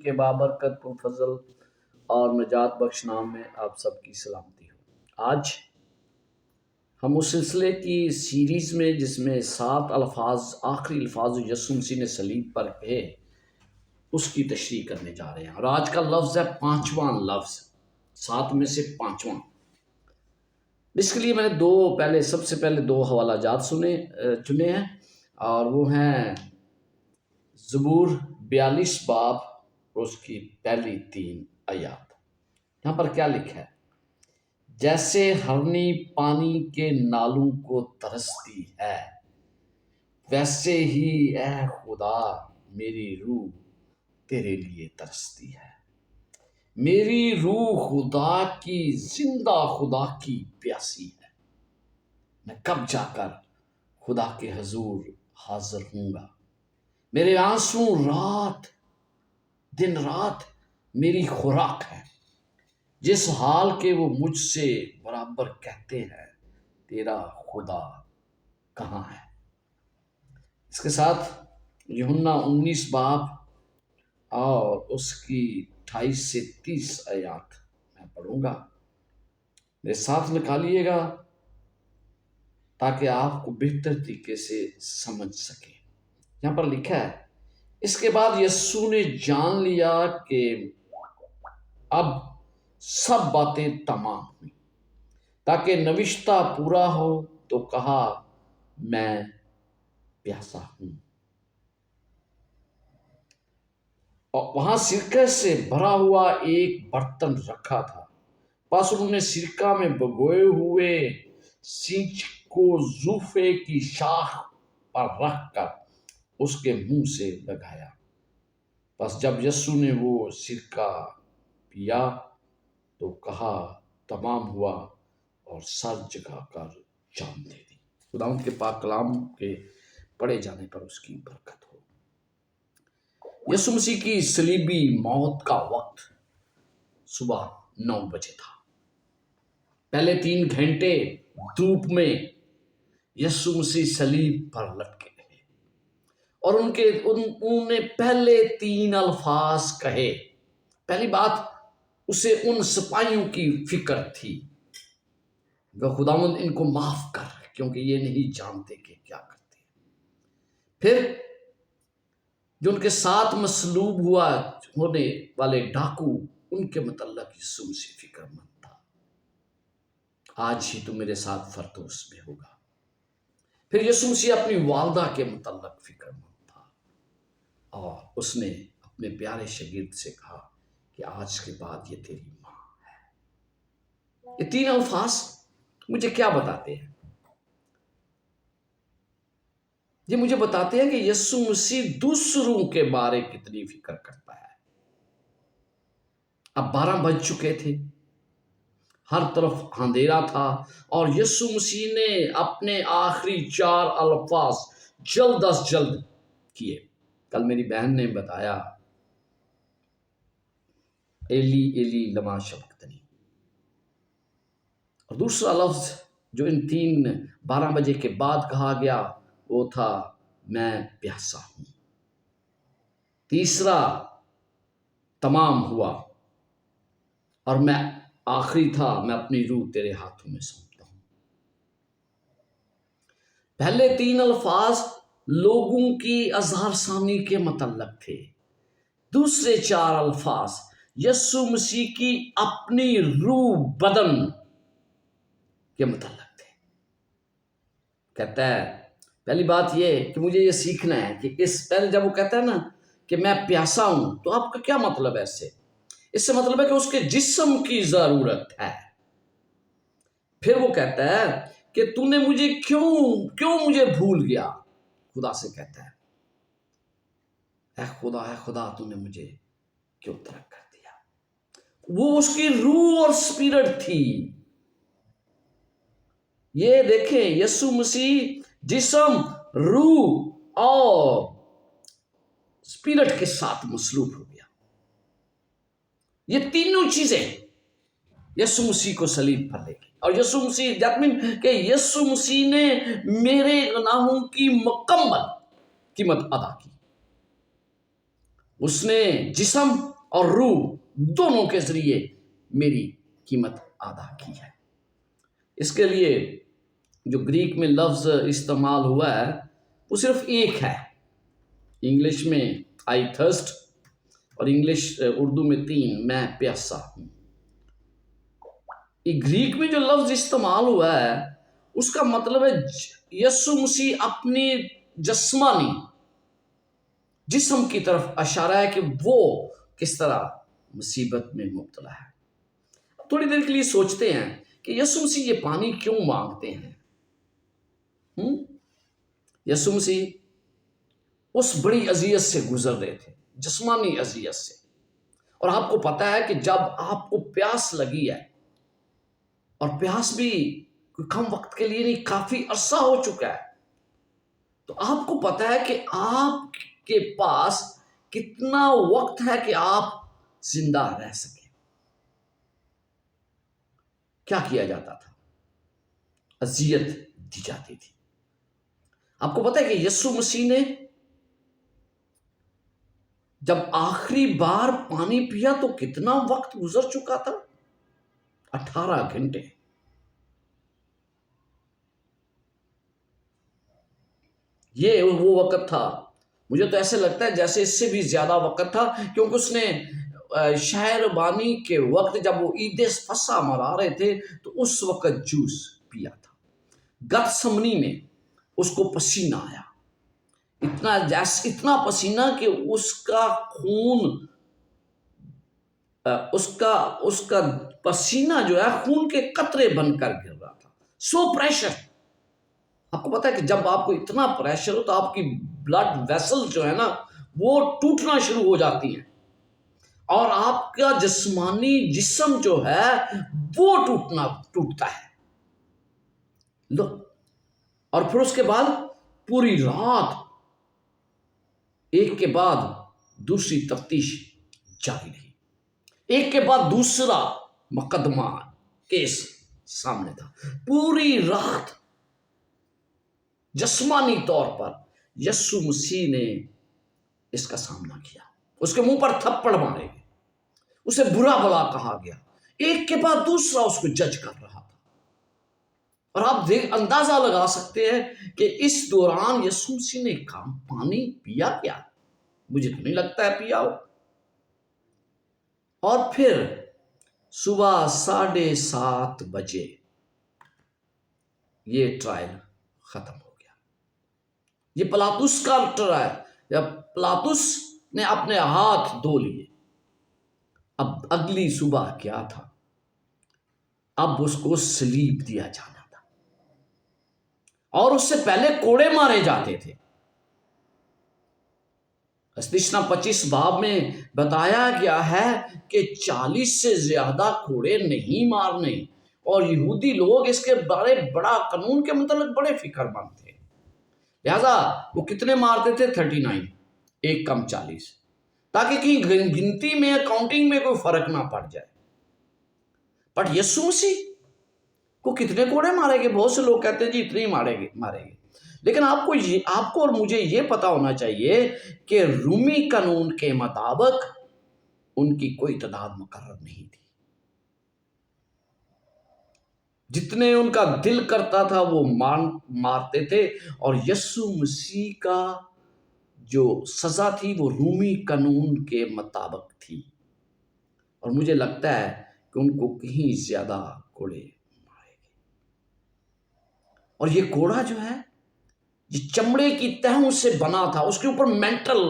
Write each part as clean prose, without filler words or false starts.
کے بابرکت فضل اور نجات بخش نام میں آپ سب کی سلامتی ہو۔ آج ہم اس سلسلے کی سیریز میں جس میں 7 الفاظ آخری الفاظ یسوع مسیح نے صلیب پر کہے اس کی تشریح کرنے جا رہے ہیں، اور آج کا لفظ ہے 5واں لفظ، 7 میں سے 5واں۔ اس کے لیے میں نے سب سے پہلے 2 حوالہ جات چنے ہیں، اور وہ ہیں زبور 42 باب اور اس کی پہلی 3 آیات۔ یہاں پر کیا لکھا ہے؟ جیسے ہرنی پانی کے نالوں کو ترستی ہے، ویسے ہی اے خدا میری روح تیرے لیے ترستی ہے۔ میری روح خدا کی، زندہ خدا کی پیاسی ہے۔ میں کب جا کر خدا کے حضور حاضر ہوں گا؟ میرے آنسو دن رات میری خوراک ہے، جس حال کے وہ مجھ سے برابر کہتے ہیں تیرا خدا کہاں ہے۔ اس کے ساتھ یوحنا 19 باب اور اس کی 28 سے 30 آیات میں پڑھوں گا، میرے ساتھ نکالیے گا تاکہ آپ کو بہتر طریقے سے سمجھ سکیں۔ یہاں پر لکھا ہے، اس کے بعد یسوع نے جان لیا کہ اب سب باتیں تمام ہوئی، تاکہ نوشتہ پورا ہو، تو کہا میں پیاسا ہوں۔ اور وہاں سرکے سے بھرا ہوا ایک برتن رکھا تھا، بس انہوں نے سرکہ میں بھگوئے ہوئے سینچ کو زوفے کی شاخ پر رکھ کر اس کے منہ سے لگایا۔ بس جب یسوع نے وہ سرکہ پیا تو کہا تمام ہوا، اور سر جھکا کر جان دے دی۔ خداوند کے پاک کلام کے پڑھے جانے پر اس کی برکت ہو۔ یسوع مسیح کی صلیبی موت کا وقت صبح 9 بجے تھا۔ پہلے 3 گھنٹے دھوپ میں یسوع مسیح صلیب پر لٹکے رہے، اور انہوں نے پہلے 3 الفاظ کہے۔ پہلی بات، اسے ان سپاہیوں کی فکر تھی کہ خداوند ان کو معاف کر، کیونکہ یہ نہیں جانتے کہ کیا کرتے ہیں۔ پھر جو ان کے ساتھ مصلوب ہونے والے ڈاکو، ان کے متعلق یسوع مسیح فکر مند تھا۔ آج ہی تو میرے ساتھ فردوس میں ہوگا۔ پھر یسوع مسیح اپنی والدہ کے متعلق فکر مند تھا، اور اس نے اپنے پیارے شاگرد سے کہا کہ آج کے بعد یہ تیری ماں ہے۔ یہ 3 الفاظ مجھے کیا بتاتے ہیں؟ یہ مجھے بتاتے ہیں کہ یسوع مسیح دوسروں کے بارے کتنی فکر کرتا ہے۔ اب 12 بج چکے تھے، ہر طرف اندھیرا تھا، اور یسوع مسیح نے اپنے آخری 4 الفاظ جلد از جلد کیے۔ کل میری بہن نے بتایا، ایلی ایلی لما شبقتنی، اور دوسرا لفظ جو ان 12 بجے کے بعد کہا گیا وہ تھا میں پیاسا ہوں۔ تیسرا تمام ہوا، اور میں آخری تھا میں اپنی روح تیرے ہاتھوں میں سونپتا ہوں۔ پہلے 3 الفاظ لوگوں کی اظہار ثانی کے متعلق تھے، دوسرے 4 الفاظ یسوع مسیح کی اپنی روح بدن کے متعلق تھے۔ کہتا ہے پہلی بات یہ کہ مجھے یہ سیکھنا ہے کہ پہلے جب وہ کہتا ہے نا کہ میں پیاسا ہوں، تو آپ کا کیا مطلب ہے اس سے مطلب ہے کہ اس کے جسم کی ضرورت ہے۔ پھر وہ کہتا ہے کہ تو نے مجھے کیوں مجھے بھول گیا؟ خدا سے کہتا ہے اے خدا تو نے مجھے کیوں ترک کر دیا؟ وہ اس کی روح اور سپیرٹ تھی۔ یہ دیکھیں، یسوع مسیح جسم، روح اور سپیرٹ کے ساتھ مصلوب ہو گیا۔ یہ تینوں چیزیں یسوع مسیح کو صلیب پر لے گئی، اور یسوع مسیح کہ یسوع مسیح نے میرے گناہوں کی مکمل قیمت ادا کی۔ اس نے جسم اور روح دونوں کے ذریعے میری قیمت ادا کی ہے۔ اس کے لیے جو گریک میں لفظ استعمال ہوا ہے وہ صرف ایک ہے، انگلش میں آئی تھرسٹ اور اردو میں 3 میں پیاسا ہوں۔ یہ گریک میں جو لفظ استعمال ہوا ہے اس کا مطلب ہے یسوع مسیح اپنی جسمانی جسم کی طرف اشارہ ہے کہ وہ کس طرح مصیبت میں مبتلا ہے۔ تھوڑی دیر کے لیے سوچتے ہیں کہ یسوع مسیح یہ پانی کیوں مانگتے ہیں؟ یسوع مسیح اس بڑی اذیت سے گزر رہے تھے، جسمانی اذیت سے، اور آپ کو پتا ہے کہ جب آپ کو پیاس لگی ہے، اور پیاس بھی کوئی کم وقت کے لیے نہیں، کافی عرصہ ہو چکا ہے، تو آپ کو پتا ہے کہ آپ کے پاس کتنا وقت ہے کہ آپ زندہ رہ سکیں۔ کیا کیا جاتا تھا؟ اذیت دی جاتی تھی۔ آپ کو پتا ہے کہ یسوع مسیح نے جب آخری بار پانی پیا تو کتنا وقت گزر چکا تھا؟ 18 گھنٹے۔ یہ وہ وقت تھا، مجھے تو ایسے لگتا ہے جیسے اس سے بھی زیادہ وقت تھا، کیونکہ اس نے شہربانی کے وقت جب وہ عید فصح منا رہے تھے تو اس وقت جوس پیا تھا۔ گتسمنی میں اس کو پسینہ آیا، اتنا پسینہ کہ اس کا خون، اس کا پسینہ جو ہے خون کے قطرے بن کر گر رہا تھا۔ سو پریشر۔ آپ کو پتا ہے کہ جب آپ کو اتنا پریشر ہو تو آپ کی بلڈ ویسل جو ہے نا وہ ٹوٹنا شروع ہو جاتی ہیں، اور آپ کا جسمانی جسم جو ہے وہ ٹوٹتا ہے۔ لو، اور پھر اس کے بعد پوری رات ایک کے بعد دوسری تفتیش جاری رہی، ایک کے بعد دوسرا مقدمہ کیس سامنے تھا۔ پوری رات جسمانی طور پر یسوع مسیح نے اس کا سامنا کیا، اس کے منہ پر تھپڑ مارے گئے، اسے برا بلا کہا گیا، ایک کے بعد دوسرا اس کو جج کر رہا تھا۔ اور آپ اندازہ لگا سکتے ہیں کہ اس دوران یسوع مسیح نے پانی پیا کیا؟ مجھے تو نہیں لگتا ہے پیا ہو۔ اور پھر صبح 7:30 بجے یہ ٹرائل ختم ہو گیا۔ یہ پلاطس کا ٹرائل، جب پلاطس نے اپنے ہاتھ دھو لیے، اب اگلی صبح کیا تھا؟ اب اس کو صلیب دیا جانا تھا، اور اس سے پہلے کوڑے مارے جاتے تھے۔ استثنا 25 باب میں بتایا گیا ہے کہ 40 سے زیادہ کوڑے نہیں مارنے، اور یہودی لوگ اس کے بڑا قانون کے متعلق بڑے فکر مند تھے، لہذا وہ کتنے مارتے تھے؟ 39، ایک کم 40، تاکہ کہیں گنتی میں کاؤنٹنگ میں کوئی فرق نہ پڑ جائے۔ بٹ یسوع مسیح کو کتنے کوڑے مارے گئے؟ بہت سے لوگ کہتے ہیں جی اتنے ہی مارے گئے، لیکن آپ کو اور مجھے یہ پتا ہونا چاہیے کہ رومی قانون کے مطابق ان کی کوئی تعداد مقرر نہیں تھی، جتنے ان کا دل کرتا تھا وہ مارتے تھے، اور یسوع مسیح کا جو سزا تھی وہ رومی قانون کے مطابق تھی، اور مجھے لگتا ہے کہ ان کو کہیں زیادہ کوڑے مارے گئے۔ اور یہ کوڑا جو ہے یہ چمڑے کی تہوں سے بنا تھا، اس کے اوپر مینٹل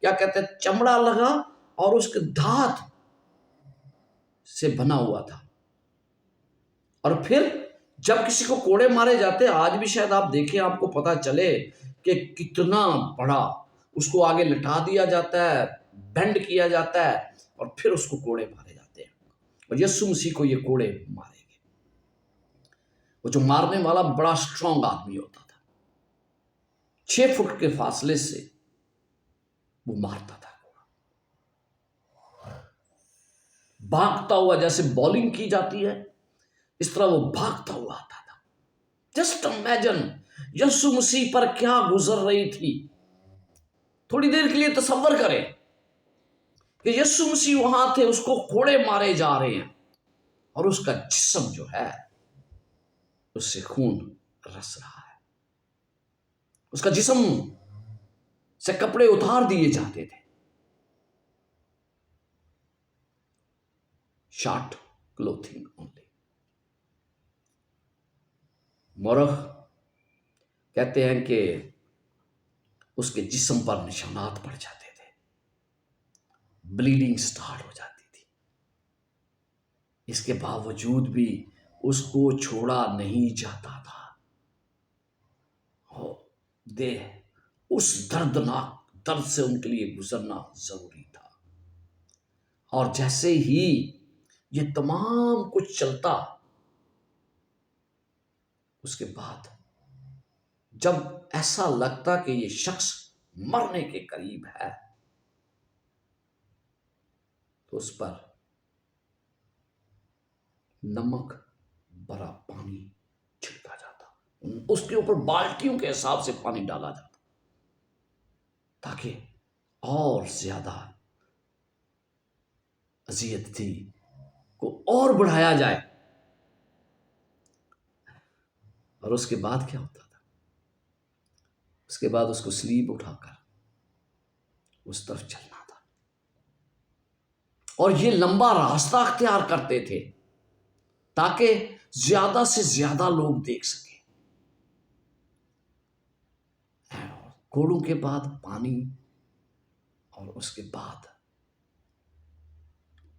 کیا کہتے ہیں چمڑا لگا، اور اس کے دھات سے بنا ہوا تھا۔ اور پھر جب کسی کو کوڑے مارے جاتے، آج بھی شاید آپ دیکھیں، آپ کو پتا چلے کہ کتنا بڑا اس کو آگے لٹا دیا جاتا ہے، بینڈ کیا جاتا ہے، اور پھر اس کو کوڑے مارے جاتے ہیں۔ اور یسوع مسیح کو یہ کوڑے مارے گئے۔ وہ جو مارنے والا بڑا سٹرونگ آدمی ہوتا تھا، 6 فٹ کے فاصلے سے وہ مارتا تھا، بھاگتا ہوا، جیسے بولنگ کی جاتی ہے اس طرح وہ بھاگتا ہوا آتا تھا۔ جسٹ امیجن یسوع مسیح پر کیا گزر رہی تھی۔ تھوڑی دیر کے لیے تصور کریں کہ یسوع مسیح وہاں تھے، اس کو کوڑے مارے جا رہے ہیں، اور اس کا جسم جو ہے اس سے خون رس رہا ہے، اس کا جسم سے کپڑے اتار دیے جاتے تھے. Short clothing only. مورخ کہتے ہیں کہ اس کے جسم پر نشانات پڑ جاتے تھے، بلیڈنگ سٹارٹ ہو جاتی تھی. اس کے باوجود بھی اس کو چھوڑا نہیں جاتا تھا. دیہ اس دردناک درد سے ان کے لیے گزرنا ضروری تھا. اور جیسے ہی یہ تمام کچھ چلتا، اس کے بعد جب ایسا لگتا کہ یہ شخص مرنے کے قریب ہے، تو اس پر نمک بھرا پانی چھڑکا جاتا، اس کے اوپر بالٹیوں کے حساب سے پانی ڈالا جاتا تاکہ اور زیادہ اذیت تھی کو اور بڑھایا جائے. اور اس کے بعد کیا ہوتا تھا؟ اس کے بعد اس کو سلیب اٹھا کر اس طرف چلنا تھا، اور یہ لمبا راستہ اختیار کرتے تھے تاکہ زیادہ سے زیادہ لوگ دیکھ سکیں. کوڑوں کے بعد پانی، اور اس کے بعد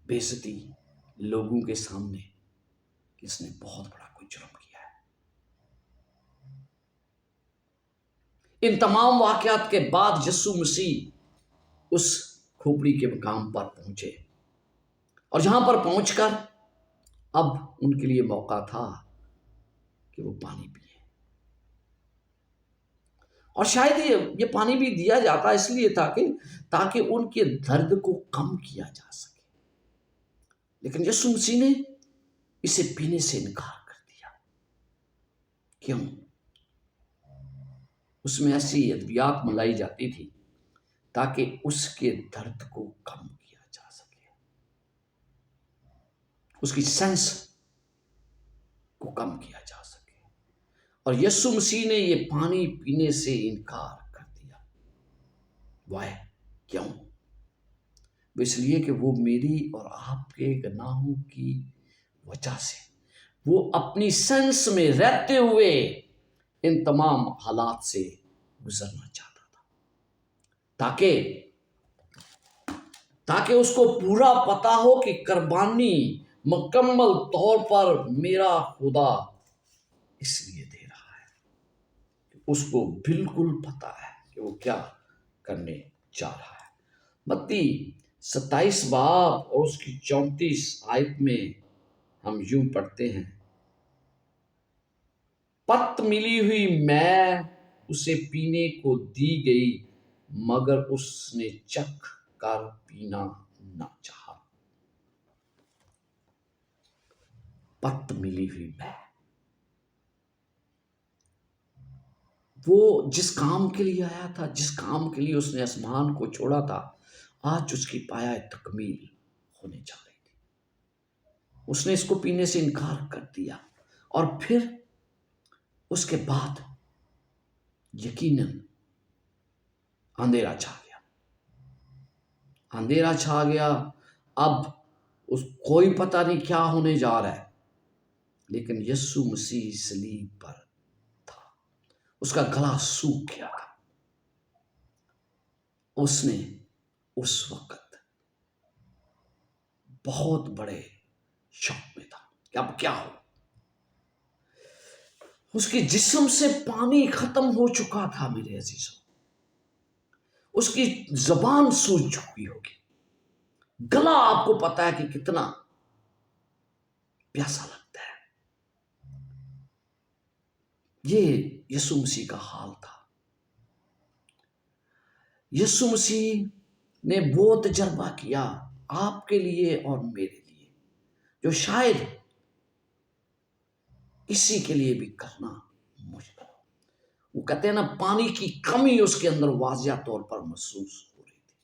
بے عزتی لوگوں کے سامنے کہ اس نے بہت بڑا کوئی جرم کیا ہے. ان تمام واقعات کے بعد یسوع مسیح اس کھوپڑی کے مقام پر پہنچے، اور جہاں پر پہنچ کر اب ان کے لیے موقع تھا کہ وہ پانی پیے. اور شاید یہ پانی بھی دیا جاتا اس لیے تھا کہ تاکہ ان کے درد کو کم کیا جا سکے. لیکن یسوع مسیح نے اسے پینے سے انکار کر دیا. کیوں؟ اس میں ایسی ادویات ملائی جاتی تھی تاکہ اس کے درد کو کم کیا جا سکے، اس کی سینس کو کم کیا جا سکے. اور یسوع مسیح نے یہ پانی پینے سے انکار کر دیا. وائے؟ کیوں؟ اس لیے کہ وہ میری اور آپ کے گناہوں کی وجہ سے وہ اپنی سینس میں رہتے ہوئے ان تمام حالات سے گزرنا چاہتا تھا، تاکہ اس کو پورا پتا ہو کہ قربانی مکمل طور پر میرا خدا اس لیے دے رہا ہے کہ اس کو بالکل پتا ہے کہ وہ کیا کرنے جا رہا ہے. متی 27 باب اور اس کی 34 آیت میں ہم یوں پڑھتے ہیں: پت ملی ہوئی میں اسے پینے کو دی گئی، مگر اس نے چکھ کر پینا نہ چاہا. پت ملی ہوئی میں، وہ جس کام کے لیے آیا تھا، جس کام کے لیے اس نے آسمان کو چھوڑا تھا، آج اس کی پایہ تکمیل ہونے جا رہی تھی. اس نے اس کو پینے سے انکار کر دیا، اور پھر اس کے بعد یقیناً اندھیرا چھا گیا. اب کوئی پتہ نہیں کیا ہونے جا رہا ہے، لیکن یسوع مسیح صلیب پر تھا، اس کا گلا سوکھ گیا تھا. اس نے اس وقت بہت بڑے شوق میں تھا کہ اب کیا ہو. اس کے جسم سے پانی ختم ہو چکا تھا میرے عزیزوں. اس کی زبان سوج چکی ہوگی، گلا آپ کو پتا ہے کہ کتنا پیاسا لگتا ہے. یہ یسوع مسیح کا حال تھا. یسوع مسیح نے وہ تجربہ کیا آپ کے لیے اور میرے لیے جو شاید اسی کے لیے بھی کرنا مشکل ہو. وہ کہتے ہیں نا، پانی کی کمی اس کے اندر واضح طور پر محسوس ہو رہی تھی.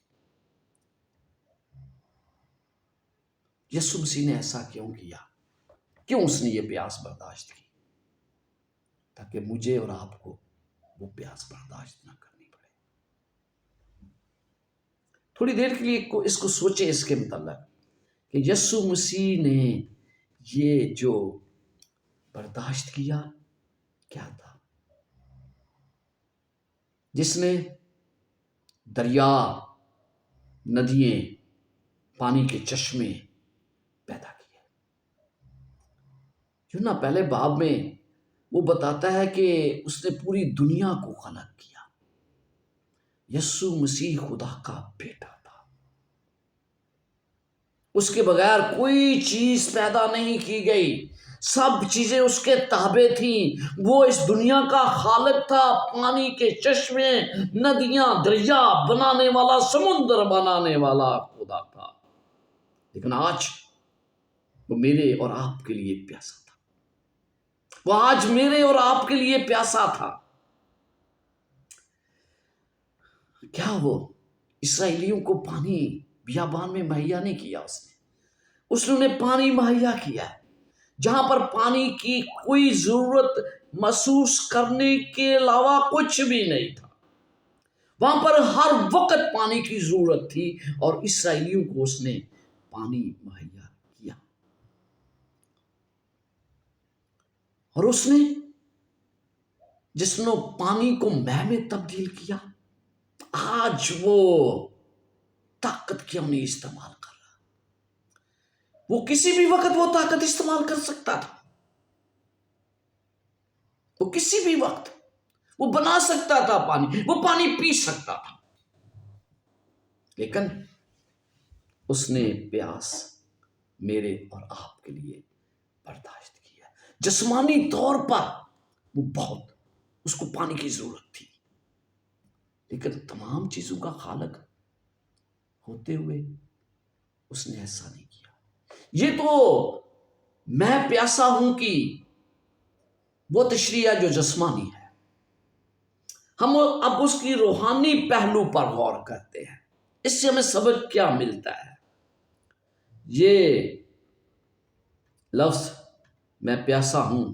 یسوع مسیح نے ایسا کیوں کیا؟ کیوں اس نے یہ پیاس برداشت کی؟ تاکہ مجھے اور آپ کو وہ پیاس برداشت نہ کرنی پڑے۔ تھوڑی دیر کے لیے اس کو سوچیں، اس کے متعلق کہ یسوع مسیح نے یہ جو برداشت کیا کیا تھا؟ جس نے دریا، ندییں، پانی کے چشمے پیدا کیے۔ یوحنا پہلے باب میں وہ بتاتا ہے کہ اس نے پوری دنیا کو خلق کیا۔ یسوع مسیح خدا کا بیٹا تھا، اس کے بغیر کوئی چیز پیدا نہیں کی گئی، سب چیزیں اس کے تابع تھیں۔ وہ اس دنیا کا خالق تھا، پانی کے چشمے، ندیاں، دریا بنانے والا، سمندر بنانے والا خدا تھا۔ لیکن آج وہ میرے اور آپ کے لیے پیاسا تھا، وہ آج میرے اور آپ کے لیے پیاسا تھا۔ کیا وہ اسرائیلیوں کو پانی بیابان میں مہیا نہیں کیا؟ اس نے انہیں پانی مہیا کیا ہے، جہاں پر پانی کی کوئی ضرورت محسوس کرنے کے علاوہ کچھ بھی نہیں تھا، وہاں پر ہر وقت پانی کی ضرورت تھی، اور اسرائیلیوں کو اس نے پانی مہیا کیا۔ اور اس نے جس نے پانی کو مے میں تبدیل کیا، آج وہ طاقت کیوں نہیں استعمال کر رہا؟ وہ کسی بھی وقت وہ طاقت استعمال کر سکتا تھا، وہ کسی بھی وقت وہ بنا سکتا تھا پانی، وہ پانی پی سکتا تھا، لیکن اس نے پیاس میرے اور آپ کے لیے برداشت کیا۔ جسمانی طور پر وہ بہت اس کو پانی کی ضرورت تھی، لیکن تمام چیزوں کا خالق ہوتے ہوئے اس نے ایسا نہیں کیا۔ یہ تو میں پیاسا ہوں کہ وہ تشریح ہے جو جسمانی ہے۔ ہم اب اس کی روحانی پہلو پر غور کرتے ہیں، اس سے ہمیں سبق کیا ملتا ہے؟ یہ لفظ میں پیاسا ہوں،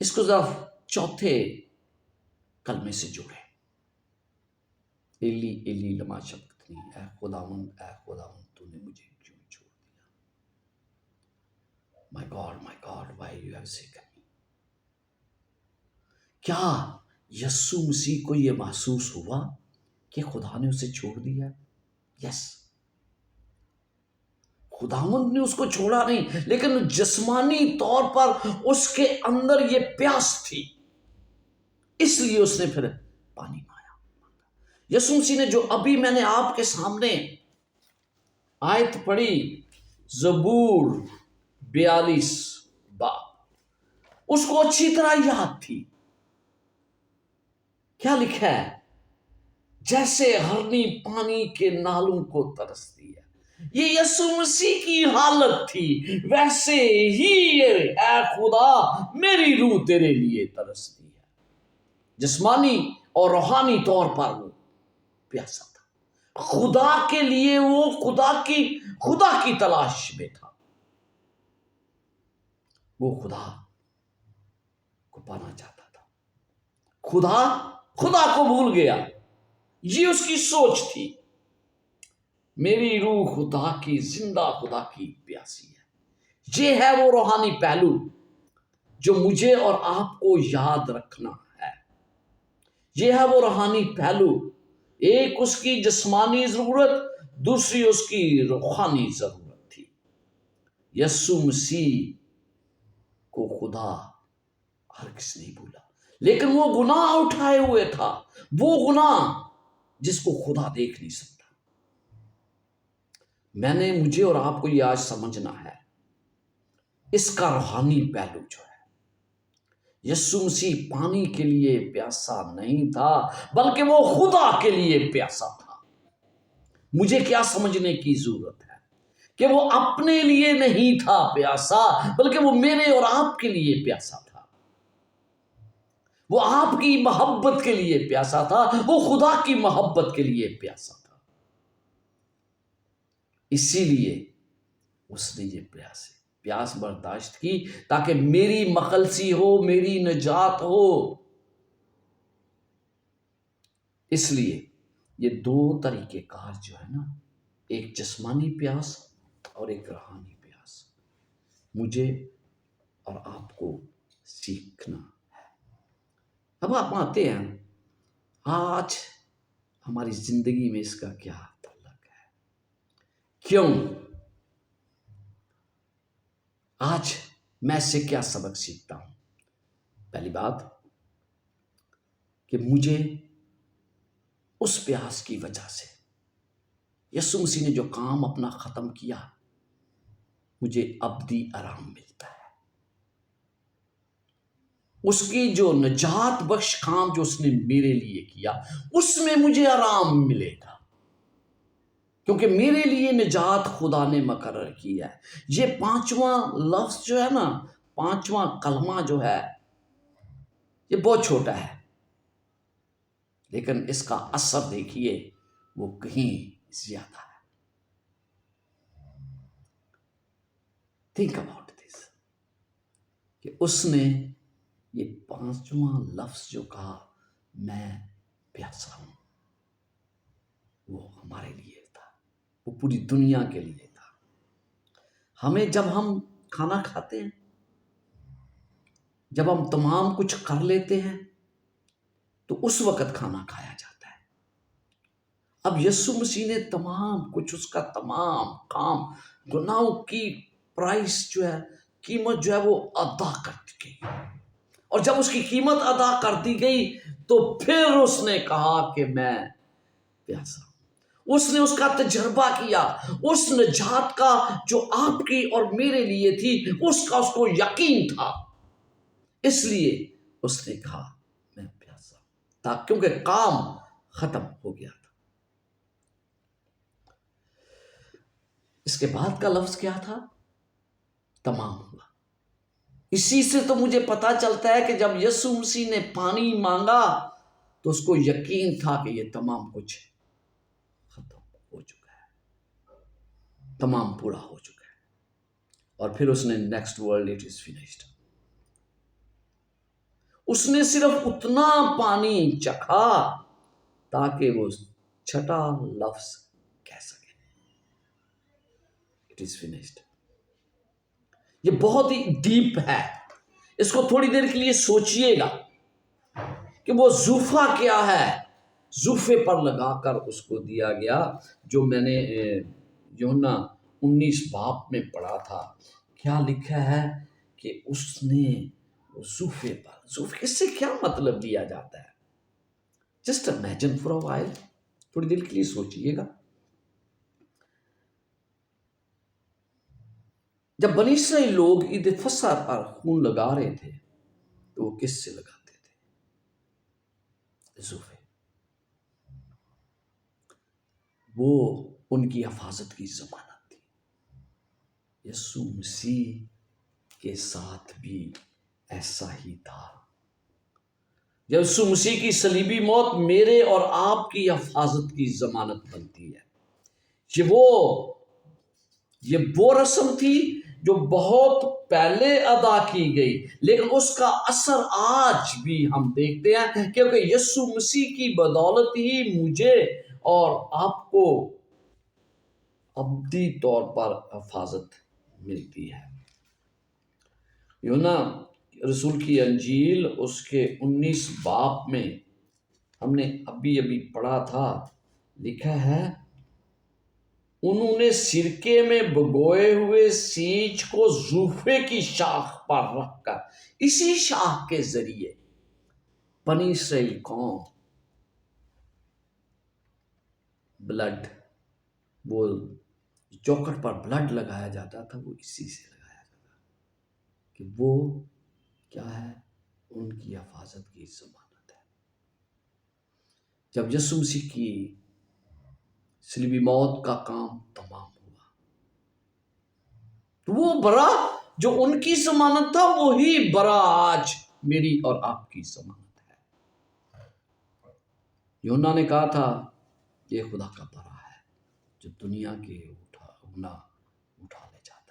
اس کو ذرا چوتھے کلمے سے جوڑے، ایلی ایلی لما شبقتنی، اے خداوند تو نے مجھے کیوں چھوڑ دیا؟ مائی گاڈ وائی یو ہیو فورسیکن می۔ کیا یسوع مسیح کو یہ محسوس ہوا کہ خدا نے اسے چھوڑ دیا؟ یس، خداوند نے اس کو چھوڑا نہیں، لیکن جسمانی طور پر اس کے اندر یہ پیاس تھی، اس لیے اس نے پھر پانی مانگا۔ یسوع مسیح نے جو ابھی میں نے آپ کے سامنے آیت پڑھی، زبور 42 باب، اس کو اچھی طرح یاد تھی۔ کیا لکھا ہے؟ جیسے ہرنی پانی کے نالوں کو ترستی ہے۔ یہ یسوع مسیح کی حالت تھی، ویسے ہی اے خدا میری روح تیرے لیے ترستی ہے۔ جسمانی اور روحانی طور پر وہ پیاسا تھا، خدا کے لیے وہ خدا کی تلاش میں تھا، وہ خدا کو پانا چاہتا تھا۔ خدا کو بھول گیا، یہ اس کی سوچ تھی۔ میری روح خدا کی، زندہ خدا کی پیاسی ہے۔ یہ ہے وہ روحانی پہلو جو مجھے اور آپ کو یاد رکھنا ہے۔ یہ ہے وہ روحانی پہلو، ایک اس کی جسمانی ضرورت، دوسری اس کی روحانی ضرورت تھی۔ یسوع مسیح کو خدا ہرگز نہیں بھولا، لیکن وہ گناہ اٹھائے ہوئے تھا، وہ گناہ جس کو خدا دیکھ نہیں سکتا۔ مجھے اور آپ کو یہ آج سمجھنا ہے، اس کا روحانی پہلو جو ہے، یسوع مسیح پانی کے لیے پیاسا نہیں تھا، بلکہ وہ خدا کے لیے پیاسا تھا۔ مجھے کیا سمجھنے کی ضرورت ہے کہ وہ اپنے لیے نہیں تھا پیاسا، بلکہ وہ میرے اور آپ کے لیے پیاسا تھا، وہ آپ کی محبت کے لیے پیاسا تھا، وہ خدا کی محبت کے لیے پیاسا تھا۔ اسی لیے اس نے یہ پیاس برداشت کی تاکہ میری مخلصی ہو، میری نجات ہو۔ اس لیے یہ دو طریقے کار جو ہے نا، ایک جسمانی پیاس اور ایک روحانی پیاس، مجھے اور آپ کو سیکھنا ہے۔ اب آپ آتے ہیں، آج ہماری زندگی میں اس کا کیا تعلق ہے؟ کیوں؟ آج میں اس سے کیا سبق سیکھتا ہوں؟ پہلی بات کہ مجھے اس پیاس کی وجہ سے یسوع مسیح نے جو کام اپنا ختم کیا، مجھے ابدی آرام ملتا ہے۔ اس کی جو نجات بخش کام جو اس نے میرے لیے کیا، اس میں مجھے آرام ملے گا، کیونکہ میرے لیے نجات خدا نے مقرر کی ہے۔ یہ پانچواں لفظ جو ہے نا، پانچواں کلمہ جو ہے، یہ بہت چھوٹا ہے، لیکن اس کا اثر دیکھیے وہ کہیں زیادہ ہے۔ Think about this، کہ اس نے یہ پانچواں لفظ جو کہا، میں پیاسا ہوں، وہ ہمارے لیے تھا، وہ پوری دنیا کے لیے تھا۔ ہمیں جب ہم کھانا کھاتے ہیں، جب ہم تمام کچھ کر لیتے ہیں، تو اس وقت کھانا کھایا جاتا ہے۔ اب یسوع مسیح نے تمام کچھ، اس کا تمام کام، گناہوں کی پرائس جو ہے، قیمت جو ہے، وہ ادا کر دی گئی، اور جب اس کی قیمت ادا کر دی گئی تو پھر اس نے کہا کہ میں پیاسا ہوں۔ اس نے اس کا تجربہ کیا، اس نجات کا جو آپ کی اور میرے لیے تھی، اس کا اس کو یقین تھا، اس لیے اس نے کہا میں پیاسا ہوں، کیونکہ کام ختم ہو گیا تھا۔ اس کے بعد کا لفظ کیا تھا؟ تمام ہوا۔ اسی سے تو مجھے پتا چلتا ہے کہ جب یسوع مسیح نے پانی مانگا تو اس کو یقین تھا کہ یہ تمام کچھ ختم ہو چکا ہے، تمام پورا ہو چکا ہے۔ اور پھر اس نے next word, it is finished, اس نے صرف اتنا پانی چکھا تاکہ وہ چھٹا لفظ کہہ سکے، اٹ از فنشڈ۔ یہ بہت ہی ڈیپ ہے، اس کو تھوڑی دیر کے لیے سوچئے گا کہ وہ زوفہ کیا ہے۔ زوفے پر لگا کر اس کو دیا گیا، جو میں نے یوحنا 19 باب میں پڑھا تھا۔ کیا لکھا ہے کہ اس نے زوفے پر، زوفے اس سے کیا مطلب لیا جاتا ہے؟ Just imagine for a while, تھوڑی دیر کے لیے سوچئے گا۔ جب بنی اسرائیل لوگ عید فصح پر خون لگا رہے تھے تو وہ کس سے لگاتے تھے؟ زوفے۔ وہ ان کی حفاظت کی ضمانت تھی۔ یسوع مسیح کے ساتھ بھی ایسا ہی تھا۔ یسوع مسیح کی صلیبی موت میرے اور آپ کی حفاظت کی ضمانت بنتی ہے۔ یہ وہ رسم تھی جو بہت پہلے ادا کی گئی، لیکن اس کا اثر آج بھی ہم دیکھتے ہیں، کیونکہ یسوع مسیح کی بدولت ہی مجھے اور آپ کو ابدی طور پر حفاظت ملتی ہے۔ یوحنا رسول کی انجیل اس کے 19 باب میں ہم نے ابھی پڑھا تھا، لکھا ہے انہوں نے سرکے میں بھگوئے ہوئے سینچ کو زوفے کی شاخ پر رکھ کر، اسی شاخ کے ذریعے بنی اسرائیل قوم بلڈ، وہ چوکٹ پر بلڈ لگایا جاتا تھا، وہ اسی سے لگایا جاتا تھا کہ وہ کیا ہے؟ ان کی حفاظت کی ضمانت ہے۔ جب یسوع مسیح کی صلیبی موت کا کام تمام ہوا تو وہ برا جو ان کی ضمانت تھا، وہی برا آج میری اور آپ کی ضمانت ہے۔ یوحنا نے کہا تھا یہ خدا کا برا ہے جو دنیا کے گناہ اٹھا لے جاتا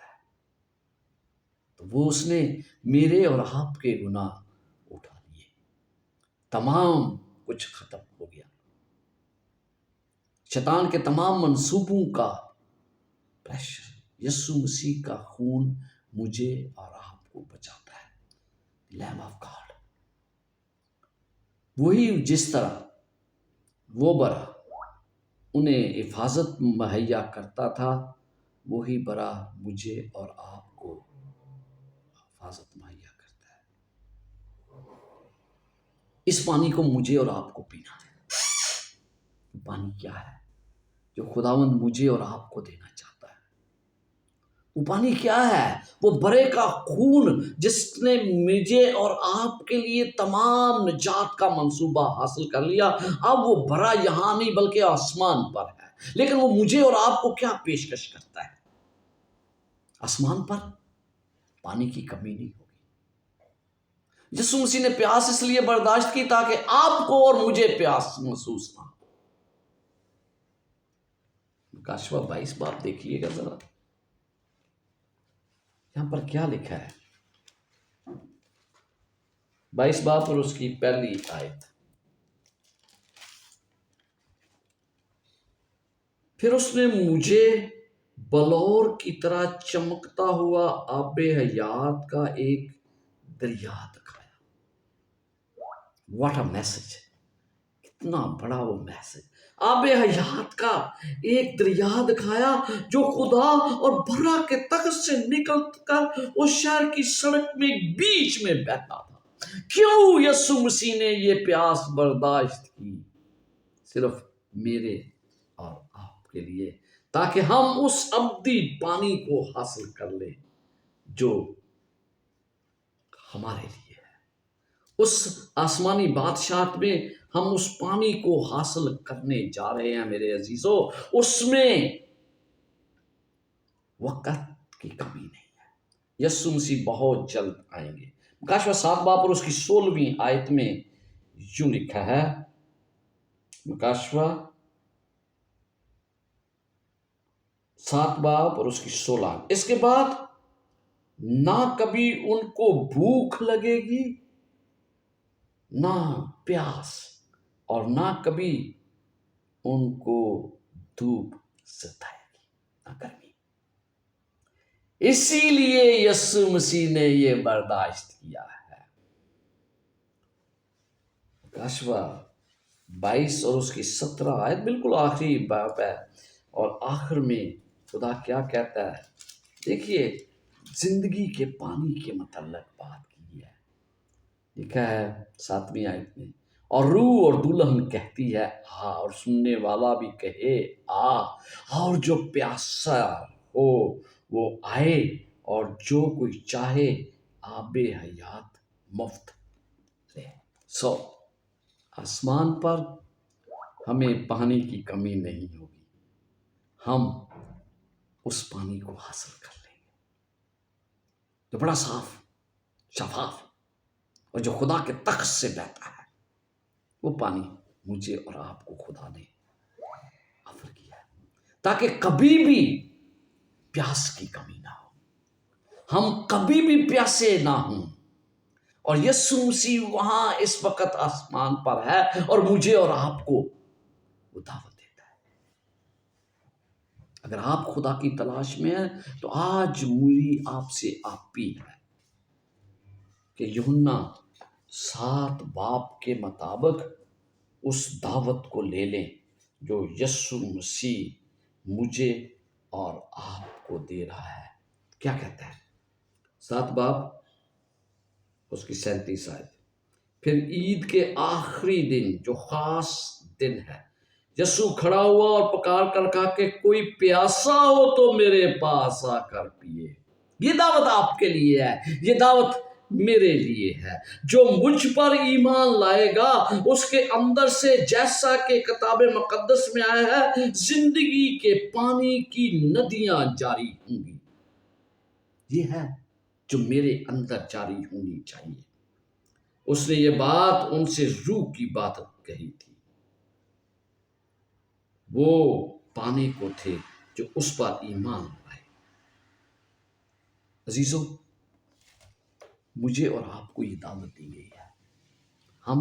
تو وہ اس نے میرے اور آپ کے گناہ اٹھا لیے، تمام کچھ ختم ہو گیا، شیطان کے تمام منصوبوں کا پریشر یسوع مسیح کا خون مجھے اور آپ کو بچاتا ہے۔ لیم آف گاڈ، وہی جس طرح وہ برا انہیں حفاظت مہیا کرتا تھا، وہی برا مجھے اور آپ کو حفاظت مہیا کرتا ہے۔ اس پانی کو مجھے اور آپ کو پینا ہے۔ پانی کیا ہے جو خداوند مجھے اور آپ کو دینا چاہتا ہے؟ وہ پانی کیا ہے؟ وہ برے کا خون جس نے مجھے اور آپ کے لیے تمام نجات کا منصوبہ حاصل کر لیا۔ اب وہ برا یہاں نہیں بلکہ آسمان پر ہے، لیکن وہ مجھے اور آپ کو کیا پیشکش کرتا ہے؟ آسمان پر پانی کی کمی نہیں ہوگی۔ یسوع مسیح نے پیاس اس لیے برداشت کی تاکہ آپ کو اور مجھے پیاس محسوس نہ ہو۔ مکاشفہ 22 باب دیکھیے گا ذرا، یہاں پر کیا لکھا ہے؟ 22 باب اور اس کی پہلی آیت۔ پھر اس نے مجھے بلور کی طرح چمکتا ہوا آب حیات کا ایک دریا دکھایا۔ What a message! کتنا بڑا وہ میسج! آب حیات کا ایک دریا دکھایا جو خدا اور برا کے تخت سے نکل کر اس شہر کی سڑک میں بیچ میں بہتا تھا۔ کیوں یسوع مسیح نے یہ پیاس برداشت کی؟ صرف میرے اور آپ کے لیے، تاکہ ہم اس ابدی پانی کو حاصل کر لیں جو ہمارے لیے ہے۔ اس آسمانی بادشاہت میں ہم اس پانی کو حاصل کرنے جا رہے ہیں میرے عزیزو۔ اس میں وقت کی کمی نہیں ہے۔ یسوع مسیح بہت جلد آئیں گے۔ مکاشفہ 7 باب اور اس کی 16ویں آیت میں یوں لکھا ہے، مکاشفہ 7 باب اور اس کی 16، اس کے بعد نہ کبھی ان کو بھوک لگے گی، نہ پیاس، اور نہ کبھی ان کو دھوپ ستائے گی، نہ گرمی۔ اسی لیے یسوع مسیح نے یہ برداشت کیا ہے۔ مکاشفہ 22 اور اس کی 17 آیت بالکل آخری باب ہے، اور آخر میں خدا کیا کہتا ہے؟ دیکھیے، زندگی کے پانی کے متعلق بات کی ہے۔ لکھا ہے 7ویں آیت میں، اور روح اور دلہن کہتی ہے آ، اور سننے والا بھی کہے آ، اور جو پیاسا ہو وہ آئے، اور جو کوئی چاہے آب حیات مفت لے۔ آسمان پر ہمیں پانی کی کمی نہیں ہوگی، ہم اس پانی کو حاصل کر لیں گے جو بڑا صاف، شفاف، اور جو خدا کے تخت سے بہتا ہے۔ وہ پانی مجھے اور آپ کو خدا نے عطا کیا ہے تاکہ کبھی بھی پیاس کی کمی نہ ہو، ہم کبھی بھی پیاسے نہ ہوں۔ اور یسوع مسیح وہاں اس وقت آسمان پر ہے اور مجھے اور آپ کو وہ دعوت دیتا ہے۔ اگر آپ خدا کی تلاش میں ہیں تو آج میری آپ سے اپیل ہے کہ یوحنا 7 باب کے مطابق اس دعوت کو لے لیں جو یسوع مسیح مجھے اور آپ کو دے رہا ہے۔ کیا کہتا ہے؟ 7 باب اس کی 37 آیت۔ پھر عید کے آخری دن جو خاص دن ہے، یسوع کھڑا ہوا اور پکار کر کہا کہ کوئی پیاسا ہو تو میرے پاس آ کر پیے۔ یہ دعوت آپ کے لیے ہے، یہ دعوت میرے لیے ہے۔ جو مجھ پر ایمان لائے گا اس کے اندر سے، جیسا کہ کتاب مقدس میں آیا ہے، زندگی کے پانی کی ندیاں جاری ہوں گی۔ یہ ہے جو میرے اندر جاری ہونی چاہیے۔ اس نے یہ بات ان سے روح کی بات کہی تھی، وہ پانے کو تھے جو اس پر ایمان لائے۔ عزیزو، مجھے اور آپ کو یہ دعوت دی گئی ہے، ہم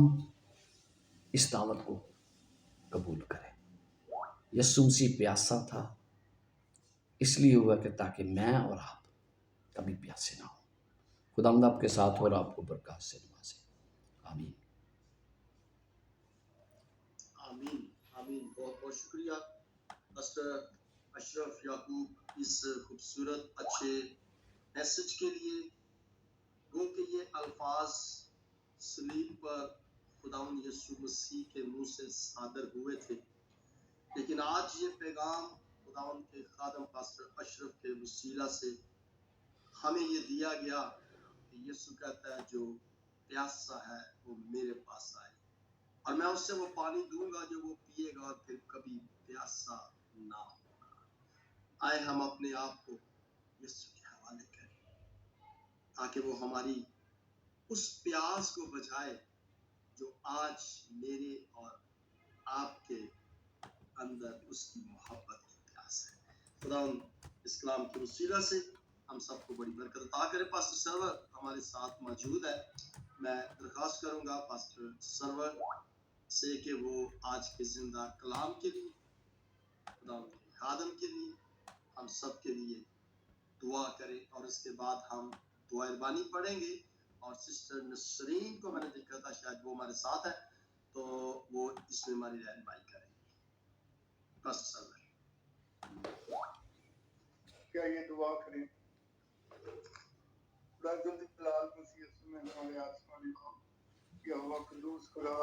اس دعوت کو قبول کریں۔ یسوع مسیح پیاسا تھا، اس لیے ہوا کہ تاکہ میں اور آپ کبھی پیاسے نہ ہوں۔ خداوند آپ کے ساتھ اور آپ کو برکات سے نوازے، آمین۔ آمین آمین۔ بہت بہت شکریہ پاسٹر اشرف یعقوب اس خوبصورت اچھے میسج کے لیے۔ گو کہ یہ الفاظ صلیب پر خداوند یسوع مسیح کے منہ سے صادر ہوئے تھے، لیکن آج یہ پیغام خداوند کے خادم پاسٹر اشرف کے وسیلہ سے ہمیں یہ دیا گیا کہ یسوع کہتا ہے جو پیاسا ہے وہ میرے پاس آئے، اور میں اس سے وہ پانی دوں گا جو وہ پیے گا اور پھر کبھی پیاسا نہ ہوگا۔ آئے ہم اپنے آپ کو یسوع کے حوالے کریں تاکہ وہ ہماری اس پیاس کو بجھائے جو آج میرے اور آپ کے اندر اس کی محبت کی پیاس ہے۔ خدا اس کلام کے وسیلہ سے ہم سب کو بڑی برکت عطا کرے۔ پاسٹر سرور ہمارے ساتھ موجود ہے، میں درخواست کروں گا پاسٹر سرور سے کہ وہ آج کے زندہ کلام کے لیے، خدا کے خادم کے لیے، ہم سب کے لیے دعا کرے، اور اس کے بعد ہم دعا اربانی پڑھیں گے، اور سسٹر نسرین کو میں نے دیکھا تھا شاید وہ ہمارے ساتھ ہے تو وہ اس میں ہماری رہنمائی کریں گے۔ پاسٹر سرور کیا یہ دعا کریں؟ خدا جلد جلال مسیح میں ہمارے آسمانی کو یہوہ قدوس خدا